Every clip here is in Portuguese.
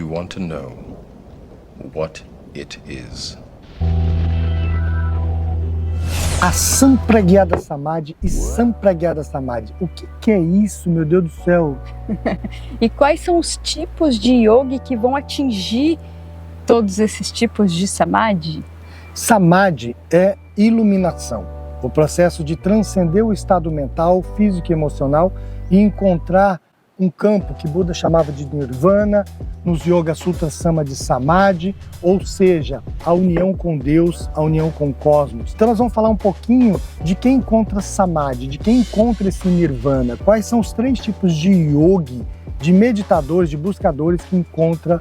you want to know what it is. A Sampragyada Samadhi e Sampragyada Samadhi. O que é isso, meu Deus do céu? E quais são os tipos de yoga que vão atingir todos esses tipos de samadhi? Samadhi é iluminação, o processo de transcender o estado mental, físico e emocional e encontrar um campo que Buda chamava de Nirvana, nos Yoga Sutras chama de Samadhi, ou seja, a união com Deus, a união com o cosmos. Então nós vamos falar um pouquinho de quem encontra Samadhi, de quem encontra esse Nirvana, quais são os 3 tipos de yogi, de meditadores, de buscadores que encontra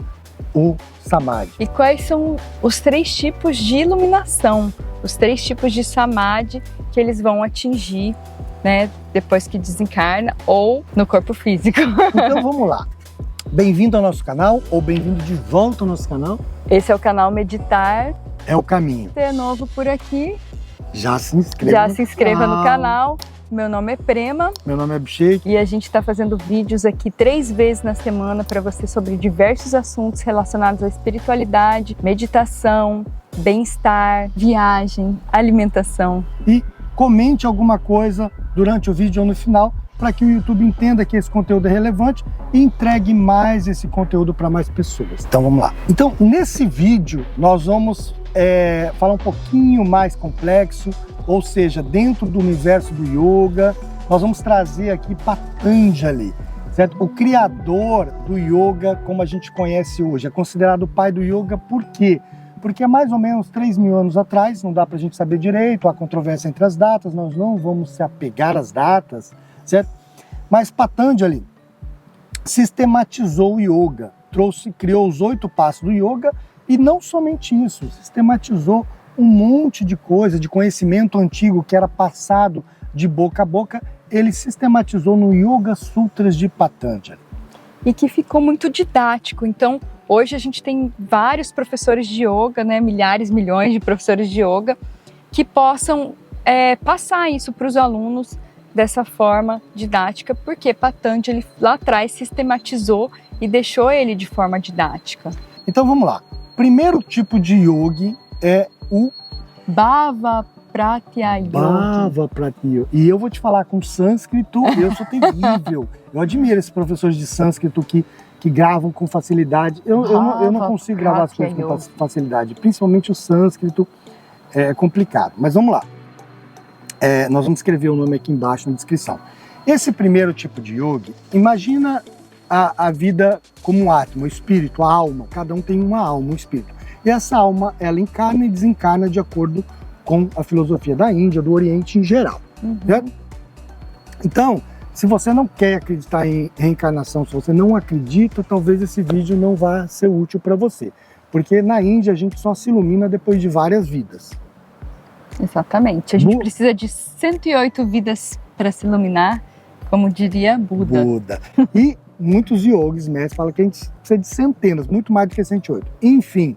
o Samadhi. E quais são os 3 tipos de iluminação, os 3 tipos de Samadhi que eles vão atingir, né, depois que desencarna ou no corpo físico. Então vamos lá. Bem-vindo ao nosso canal ou bem-vindo de volta ao nosso canal. Esse é o canal Meditar. É o caminho. Se é novo por aqui, já se inscreva no canal. Meu nome é Prema. Meu nome é Abhishek. E a gente está fazendo vídeos aqui 3 vezes na semana para você sobre diversos assuntos relacionados à espiritualidade, meditação, bem-estar, viagem, alimentação. E comente alguma coisa durante o vídeo ou no final para que o YouTube entenda que esse conteúdo é relevante e entregue mais esse conteúdo para mais pessoas. Então vamos lá. Então nesse vídeo nós vamos falar um pouquinho mais complexo, ou seja, dentro do universo do yoga, nós vamos trazer aqui Patanjali, certo? O criador do yoga como a gente conhece hoje, é considerado o pai do yoga. Por quê? Porque há mais ou menos 3.000 anos atrás, não dá para a gente saber direito, há controvérsia entre as datas, nós não vamos se apegar às datas, certo? Mas Patanjali sistematizou o yoga, criou os 8 passos do yoga e não somente isso, sistematizou um monte de coisa, de conhecimento antigo que era passado de boca a boca, ele sistematizou no Yoga Sutras de Patanjali. E que ficou muito didático, então hoje a gente tem vários professores de yoga, né, milhares, milhões de professores de yoga, que possam passar isso para os alunos dessa forma didática, porque Patanjali lá atrás sistematizou e deixou ele de forma didática. Então vamos lá. Primeiro tipo de yogi é o Bhava Pratya Yogi. Bhava Pratya Yogi. E eu vou te falar com sânscrito, eu sou terrível. Eu admiro esses professores de sânscrito que gravam com facilidade. Eu não consigo gravar as coisas com facilidade, principalmente o sânscrito é complicado. Mas vamos lá. Nós vamos escrever o nome aqui embaixo na descrição. Esse primeiro tipo de yogi, imagina a vida como um átomo, o espírito, a alma. Cada um tem uma alma, um espírito. E essa alma, ela encarna e desencarna de acordo com a filosofia da Índia, do Oriente em geral. Certo? Então, se você não quer acreditar em reencarnação, se você não acredita, talvez esse vídeo não vá ser útil para você. Porque na Índia a gente só se ilumina depois de várias vidas. Exatamente. A gente precisa de 108 vidas para se iluminar, como diria Buda. E muitos yogis, mestres, falam que a gente precisa de centenas, muito mais do que 108. Enfim,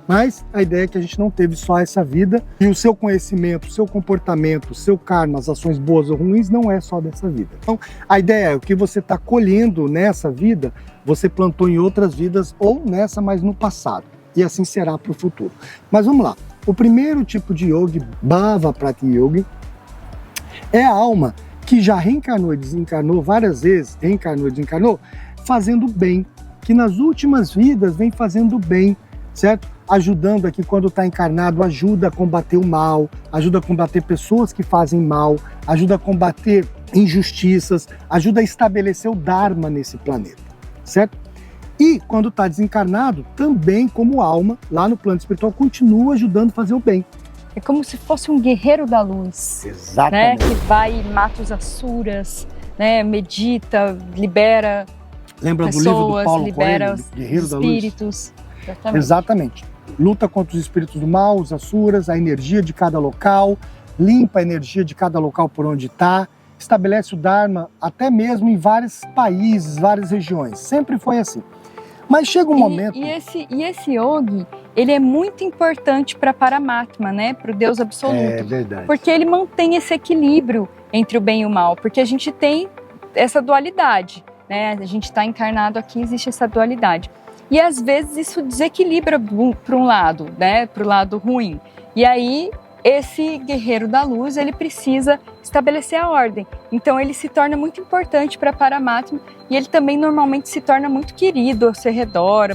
mas a ideia é que a gente não teve só essa vida e o seu conhecimento, o seu comportamento, o seu karma, as ações boas ou ruins não é só dessa vida. Então a ideia é o que você está colhendo nessa vida, você plantou em outras vidas ou nessa, mas no passado. E assim será para o futuro. Mas vamos lá. O primeiro tipo de yogi, Bhava Pratya Yogi, é a alma que já reencarnou e desencarnou várias vezes, reencarnou e desencarnou, fazendo bem, que nas últimas vidas vem fazendo bem, certo? Ajudando aqui quando está encarnado, ajuda a combater o mal, ajuda a combater pessoas que fazem mal, ajuda a combater injustiças, ajuda a estabelecer o Dharma nesse planeta, certo? E quando está desencarnado, também como alma, lá no plano espiritual, continua ajudando a fazer o bem. É como se fosse um guerreiro da luz. Exatamente. Né? Que vai e mata os asuras, né? Medita, libera Lembra pessoas, do livro do Paulo libera Coelho, os Guerreiro da Luz? espíritos. Exatamente. Luta contra os espíritos do mal, os asuras, a energia de cada local, limpa a energia de cada local por onde está, estabelece o Dharma até mesmo em vários países, várias regiões. Sempre foi assim. Mas chega um momento... E esse yogi, ele é muito importante para Paramatma, né? Para o Deus absoluto. É verdade. Porque ele mantém esse equilíbrio entre o bem e o mal. Porque a gente tem essa dualidade. né? A gente está encarnado aqui, existe essa dualidade. E às vezes isso desequilibra para um lado, né? Para o lado ruim. E aí esse guerreiro da luz, ele precisa estabelecer a ordem. Então ele se torna muito importante para Paramatma e ele também normalmente se torna muito querido ao seu redor,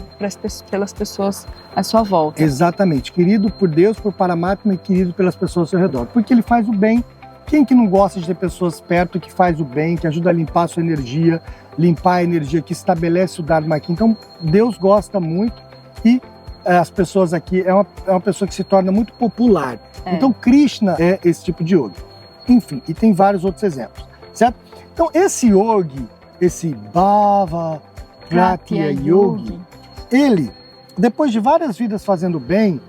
pelas pessoas à sua volta. Exatamente, querido por Deus, por Paramatma e querido pelas pessoas ao seu redor, porque ele faz o bem. Quem que não gosta de ter pessoas perto que faz o bem, que ajuda a limpar a sua energia, limpar a energia, que estabelece o Dharma aqui? Então Deus gosta muito e as pessoas aqui, é uma pessoa que se torna muito popular. Então Krishna é esse tipo de yogi. Enfim, e tem vários outros exemplos, certo? Então esse yogi, esse Bhava Pratya Yogi, ele, depois de várias vidas fazendo bem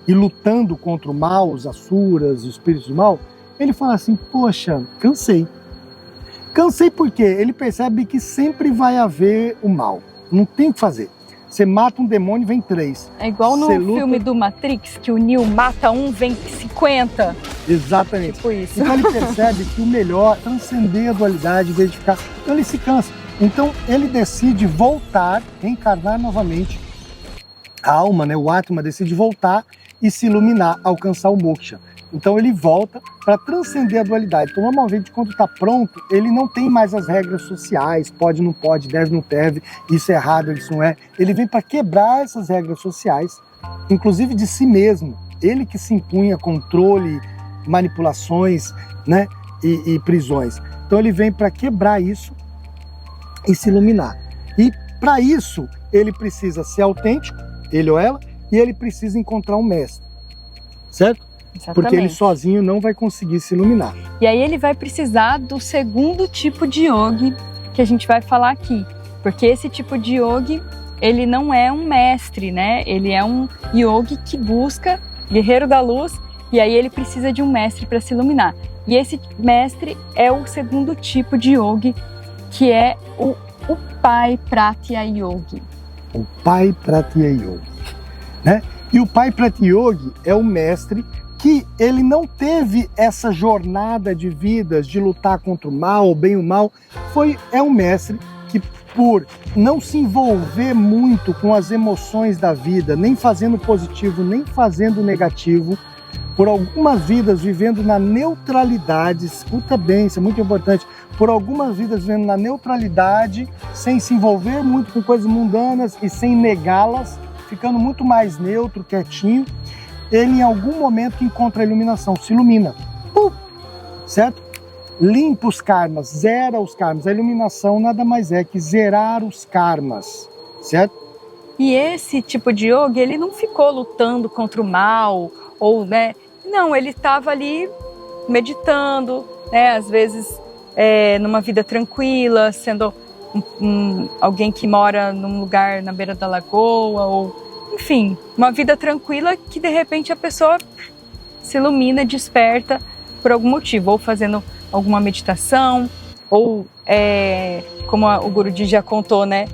e lutando contra o mal, os asuras, os espíritos do mal, ele fala assim, poxa, cansei. Cansei porque ele percebe que sempre vai haver o mal, não tem o que fazer. Você mata um demônio, vem 3. É igual no filme do Matrix, que o Neo mata um, vem 50. Exatamente. Tipo isso. Então ele percebe que o melhor é transcender a dualidade em vez de ficar... Então ele se cansa. Então ele decide voltar, reencarnar novamente. A alma, né, o Atma, decide voltar e se iluminar, alcançar o moksha. Então ele volta para transcender a dualidade. Então normalmente quando está pronto, ele não tem mais as regras sociais, pode, não pode, deve, não deve, isso é errado, isso não é. Ele vem para quebrar essas regras sociais, inclusive de si mesmo. Ele que se impunha controle, manipulações, né, e prisões. Então ele vem para quebrar isso e se iluminar. E para isso ele precisa ser autêntico, ele ou ela, e ele precisa encontrar um mestre, certo? Exatamente. Porque ele sozinho não vai conseguir se iluminar. E aí ele vai precisar do segundo tipo de yogi que a gente vai falar aqui. Porque esse tipo de yogi, ele não é um mestre, né? Ele é um yogi que busca, guerreiro da luz, e aí ele precisa de um mestre para se iluminar. E esse mestre é o segundo tipo de yogi, que é o Pai Pratya Yogi. O Pai Pratya Yogi, né? E o Pai Pratya Yogi é o mestre que ele não teve essa jornada de vidas de lutar contra o mal, o bem e o mal. É um mestre que, por não se envolver muito com as emoções da vida, nem fazendo positivo, nem fazendo negativo, por algumas vidas vivendo na neutralidade, escuta bem, isso é muito importante, por algumas vidas vivendo na neutralidade, sem se envolver muito com coisas mundanas e sem negá-las, ficando muito mais neutro, quietinho, ele em algum momento encontra a iluminação, se ilumina, certo? Limpa os karmas, zera os karmas. A iluminação nada mais é que zerar os karmas, certo? E esse tipo de yogi, ele não ficou lutando contra o mal, ou, né? Não, ele estava ali meditando, né? Às vezes numa vida tranquila, sendo alguém que mora num lugar na beira da lagoa, ou enfim, uma vida tranquila que de repente a pessoa se ilumina, desperta por algum motivo, ou fazendo alguma meditação, ou como o Guruji já contou, né?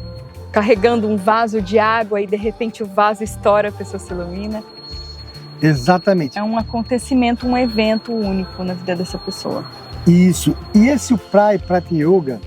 Carregando um vaso de água e de repente o vaso estoura, a pessoa se ilumina. Exatamente. É um acontecimento, um evento único na vida dessa pessoa. Isso. E esse Pratya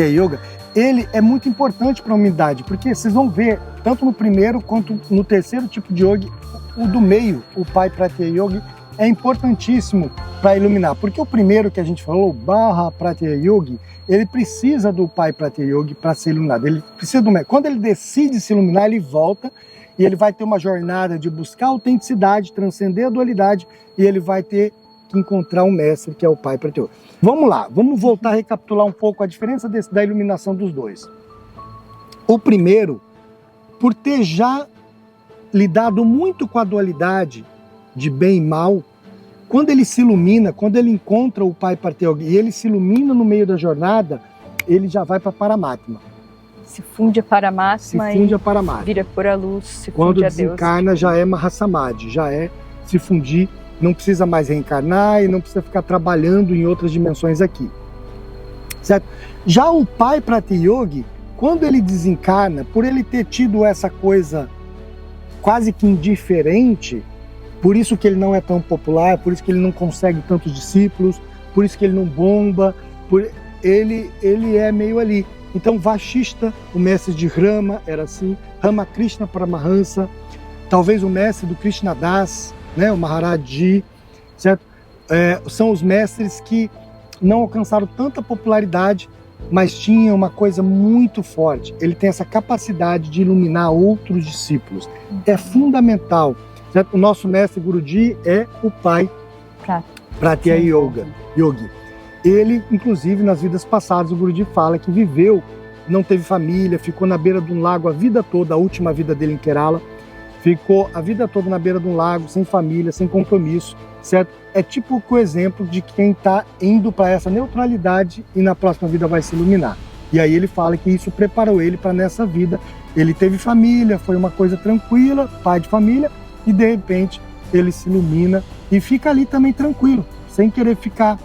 Yoga, ele é muito importante para a humanidade, porque vocês vão ver, tanto no primeiro quanto no terceiro tipo de yogi, o do meio, o Pai Pratya Yogi, é importantíssimo para iluminar. Porque o primeiro que a gente falou, o Bhava Pratya Yogi, ele precisa do Pai Pratya Yogi para ser iluminado. Ele precisa do mestre. Quando ele decide se iluminar, ele volta e ele vai ter uma jornada de buscar autenticidade, transcender a dualidade, e ele vai ter que encontrar um mestre, que é o Pai Pratya Yogi. Vamos lá, vamos voltar a recapitular um pouco a diferença da iluminação dos dois. O primeiro, por ter já lidado muito com a dualidade de bem e mal, quando ele se ilumina, quando ele encontra o Pai Pratya Yogi e ele se ilumina no meio da jornada, ele já vai para Paramatma. Se funde a Paramatma e vira pura luz, se quando funde a Deus. Quando desencarna já é Mahasamadhi, já é se fundir, não precisa mais reencarnar e não precisa ficar trabalhando em outras dimensões aqui. Certo? Já o Pai Pratya Yogi, quando ele desencarna, por ele ter tido essa coisa quase que indiferente, por isso que ele não é tão popular, por isso que ele não consegue tantos discípulos, por isso que ele não bomba, ele é meio ali. Então, Vashishta, o mestre de Rama, era assim, Ramakrishna Paramahansa, talvez o mestre do Krishna Das, né, o Maharaji, certo? São os mestres que não alcançaram tanta popularidade, mas tinham uma coisa muito forte. Ele tem essa capacidade de iluminar outros discípulos. É fundamental. Certo? O nosso mestre Guruji é o pai Pratyaya Yogi. Ele, inclusive, nas vidas passadas, o Guruji fala que viveu, não teve família, ficou na beira de um lago a vida toda, a última vida dele em Kerala, ficou a vida toda na beira de um lago, sem família, sem compromisso, certo? É tipo o exemplo de quem está indo para essa neutralidade e na próxima vida vai se iluminar. E aí ele fala que isso preparou ele para nessa vida. Ele teve família, foi uma coisa tranquila, pai de família, e de repente ele se ilumina e fica ali também tranquilo, sem querer ficar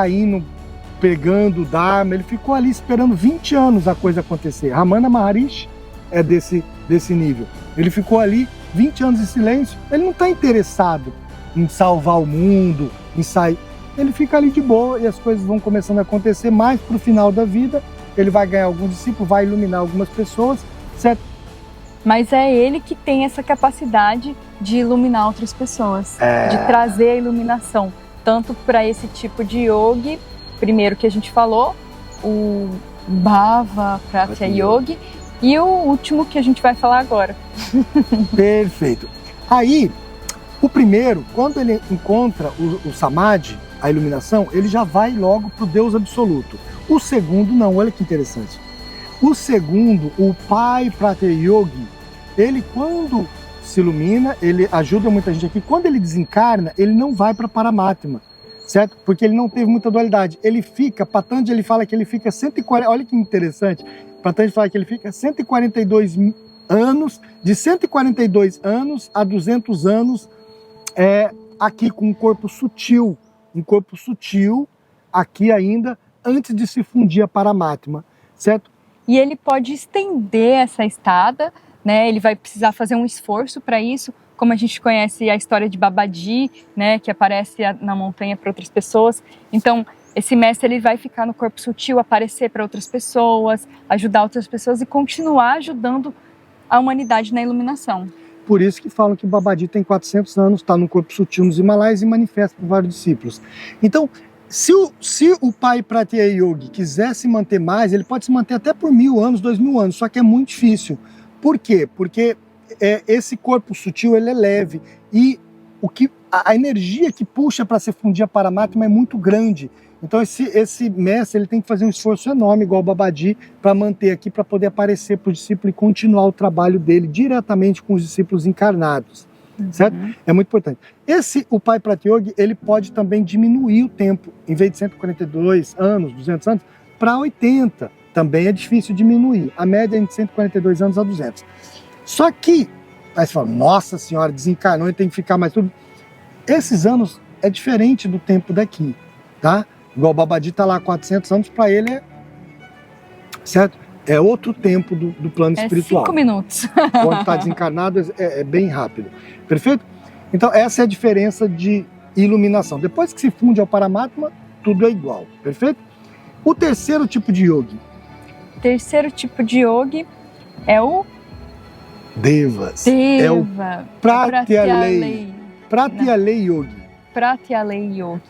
indo, pegando o Dharma. Ele ficou ali esperando 20 anos a coisa acontecer. Ramana Maharishi é desse nível. Ele ficou ali 20 anos em silêncio, ele não está interessado em salvar o mundo, em sair. Ele fica ali de boa e as coisas vão começando a acontecer mais para o final da vida. Ele vai ganhar alguns discípulos, vai iluminar algumas pessoas, certo? Mas é ele que tem essa capacidade de iluminar outras pessoas, de trazer a iluminação. Tanto para esse tipo de yogi, primeiro que a gente falou, o Bhava Pratyaya Yogi, e o último que a gente vai falar agora. Perfeito. Aí, o primeiro, quando ele encontra o Samadhi, a iluminação, ele já vai logo para o Deus absoluto. O segundo não, olha que interessante. O segundo, o pai Pratyaya Yogi, ele quando se ilumina, ele ajuda muita gente aqui. Quando ele desencarna, ele não vai para Paramatma, certo? Porque ele não teve muita dualidade. Ele fica, Patanjali fala que ele fica 140, olha que interessante, Patanjali fala que ele fica 142 anos, de 142 anos a 200 anos, aqui com um corpo sutil aqui ainda, antes de se fundir a Paramatma, certo? E ele pode estender essa estada, né? Ele vai precisar fazer um esforço para isso, como a gente conhece a história de Babaji, né? Que aparece na montanha para outras pessoas. Então, esse mestre ele vai ficar no corpo sutil, aparecer para outras pessoas, ajudar outras pessoas e continuar ajudando a humanidade na iluminação. Por isso que falam que Babaji tem 400 anos, está no corpo sutil nos Himalaias e manifesta para vários discípulos. Então, se o pai Pratyaya Yogi quiser se manter mais, ele pode se manter até por 1000 anos, 2000 anos, só que é muito difícil. Por quê? Porque esse corpo sutil ele é leve e a energia que puxa para se fundir a Paramatma é muito grande. Então esse mestre ele tem que fazer um esforço enorme, igual o Babaji, para manter aqui, para poder aparecer para o discípulo e continuar o trabalho dele diretamente com os discípulos encarnados. Certo? É muito importante. O pai Pratyaya Yogi, ele pode também diminuir o tempo, em vez de 142 anos, 200 anos, para 80. Também é difícil diminuir. A média é de 142 anos a 200. Só que, aí você fala, nossa senhora, desencarnou e tem que ficar mais tudo. Esses anos é diferente do tempo daqui, tá? Igual o Babaji está lá há 400 anos, para ele certo? É outro tempo do plano espiritual. 5 minutos. Quando está desencarnado é bem rápido. Perfeito? Então essa é a diferença de iluminação. Depois que se funde ao Paramatma, tudo é igual. Perfeito? O terceiro tipo de yogi. O terceiro tipo de yogi é o Devas. Deva. É o Pratyaya Yogi. Pratyaya Yogi.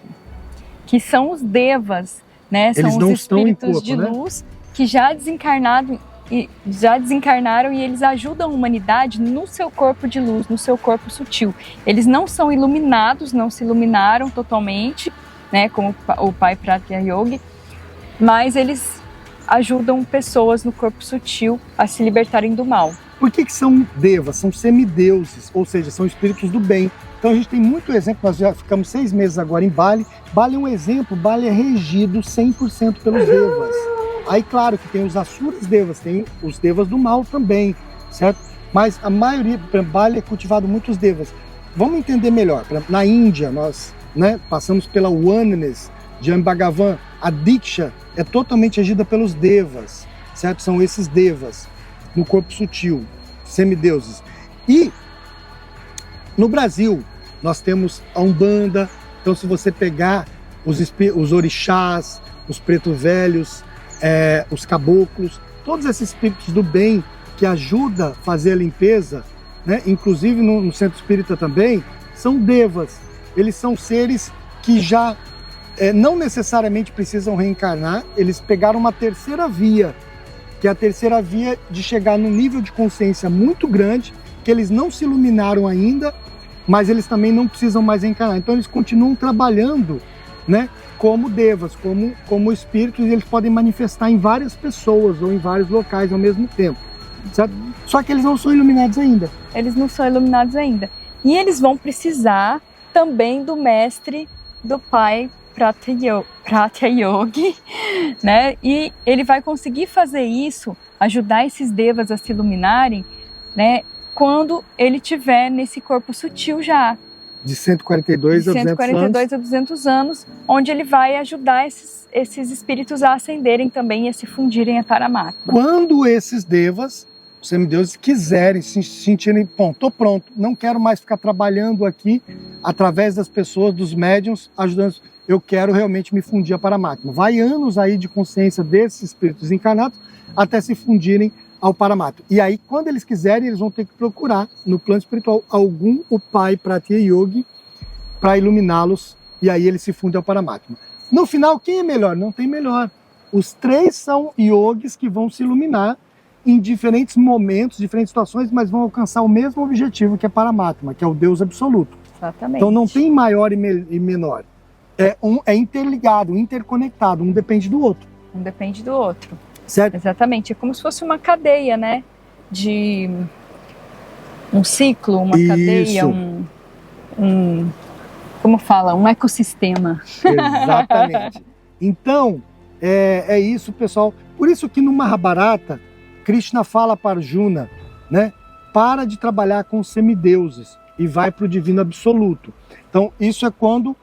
Que são os devas, né? Eles são não os estão em espíritos corpo, de né? luz que já desencarnaram e eles ajudam a humanidade no seu corpo de luz, no seu corpo sutil. Eles não são iluminados, não se iluminaram totalmente, né, como o pai Pratyaya Yogi, mas eles ajudam pessoas no corpo sutil a se libertarem do mal. Por que são devas? São semideuses, ou seja, são espíritos do bem. Então a gente tem muito exemplo, nós já ficamos 6 meses agora em Bali. Bali é um exemplo, Bali é regido 100% pelos devas. Aí claro que tem os Asuras devas, tem os devas do mal também, certo? Mas a maioria, Bali é cultivado muitos devas. Vamos entender melhor. Na Índia, nós passamos pela Oneness de Bhagavan. A Diksha é totalmente regida pelos devas, certo? São esses devas no corpo sutil, semideuses. E no Brasil, nós temos a Umbanda. Então se você pegar os orixás, os pretos velhos, os caboclos, todos esses espíritos do bem que ajudam a fazer a limpeza, né? Inclusive no centro espírita também, são devas. Eles são seres que já não necessariamente precisam reencarnar, eles pegaram uma terceira via, que é a terceira via de chegar num nível de consciência muito grande, que eles não se iluminaram ainda, mas eles também não precisam mais reencarnar. Então eles continuam trabalhando, né, como devas, como espíritos, e eles podem manifestar em várias pessoas ou em vários locais ao mesmo tempo, certo? Só que eles não são iluminados ainda. Eles não são iluminados ainda. E eles vão precisar também do mestre, do pai Pratya Yogi, né? E ele vai conseguir fazer isso, ajudar esses devas a se iluminarem, né? Quando ele tiver nesse corpo sutil já. De 142 a 200 anos, onde ele vai ajudar esses espíritos a ascenderem também e a se fundirem a Paramatma. Quando esses devas, os semideuses, quiserem se sentirem, bom, tô pronto, não quero mais ficar trabalhando aqui através das pessoas, dos médiuns, ajudando, eu quero realmente me fundir a Paramatma. Vai anos aí de consciência desses espíritos encarnados até se fundirem ao Paramatma. E aí, quando eles quiserem, eles vão ter que procurar no plano espiritual o pai Pratya Yogi para iluminá-los, e aí eles se fundem ao Paramatma. No final, quem é melhor? Não tem melhor. Os três são yogis que vão se iluminar em diferentes momentos, diferentes situações, mas vão alcançar o mesmo objetivo, que é Paramatma, que é o Deus absoluto. Exatamente. Então não tem maior e menor. É interligado, interconectado, um depende do outro. Um depende do outro. Certo? Exatamente. É como se fosse uma cadeia, né? De um ciclo, uma Isso. cadeia, como fala? Um ecossistema. Exatamente. Então, é isso, pessoal. Por isso que no Mahabharata, Krishna fala para Arjuna, né? Para de trabalhar com os semideuses e vai para o divino absoluto. Então, isso é quando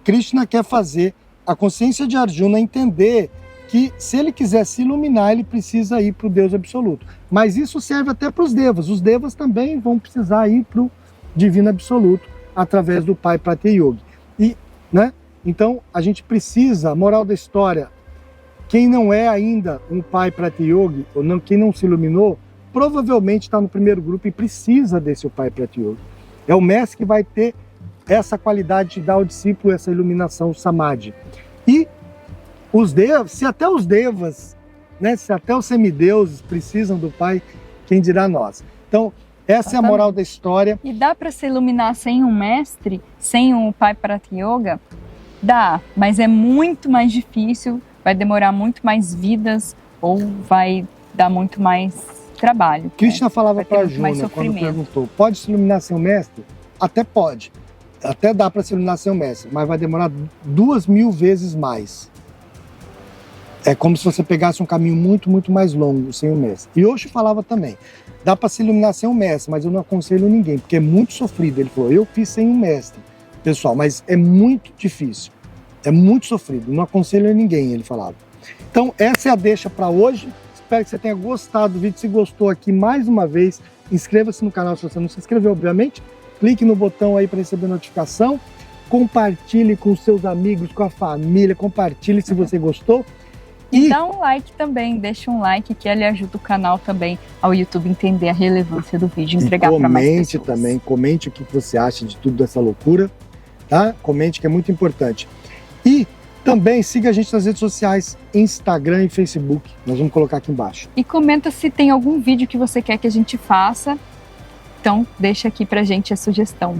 Krishna quer fazer a consciência de Arjuna entender que se ele quiser se iluminar, ele precisa ir para o Deus absoluto. Mas isso serve até para os devas. Os devas também vão precisar ir para o divino absoluto através do pai Pratya Yogi. E, né? Então, a gente precisa, moral da história, quem não é ainda um pai Pratya Yogi, ou não, quem não se iluminou, provavelmente está no primeiro grupo e precisa desse pai Pratya Yogi. É o mestre que vai ter essa qualidade de dar ao discípulo essa iluminação, o samadhi. E os devas, se até os devas, né, se até os semideuses precisam do pai, quem dirá nós? Então, essa é a moral da história. E dá para se iluminar sem um mestre, sem um pai Pratya Yoga? Dá, mas é muito mais difícil, vai demorar muito mais vidas ou vai dar muito mais trabalho. Krishna falava para muito mais Arjuna, quando sofrimento. perguntou, pode se iluminar sem um mestre? Até pode, até dá para se iluminar sem um mestre, mas vai demorar 2000 vezes mais. É como se você pegasse um caminho muito, muito mais longo sem o mestre. E Osho falava também, dá para se iluminar sem um mestre, mas eu não aconselho ninguém, porque é muito sofrido. Ele falou, eu fiz sem um mestre, pessoal, mas é muito difícil, é muito sofrido, não aconselho a ninguém, ele falava. Então, essa é a deixa para hoje. Espero que você tenha gostado do vídeo. Se gostou aqui, mais uma vez, inscreva-se no canal se você não se inscreveu, obviamente. Clique no botão aí para receber notificação. Compartilhe com seus amigos, com a família. Compartilhe se você gostou. E dá um like também, deixa um like que ele ajuda o canal também ao YouTube entender a relevância do vídeo, entregar para mais pessoas. Comente também, comente o que você acha de tudo dessa loucura, tá? Comente que é muito importante. E também siga a gente nas redes sociais, Instagram e Facebook. Nós vamos colocar aqui embaixo. E comenta se tem algum vídeo que você quer que a gente faça. Então, deixa aqui pra gente a sugestão.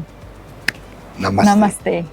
Namastê. Namastê.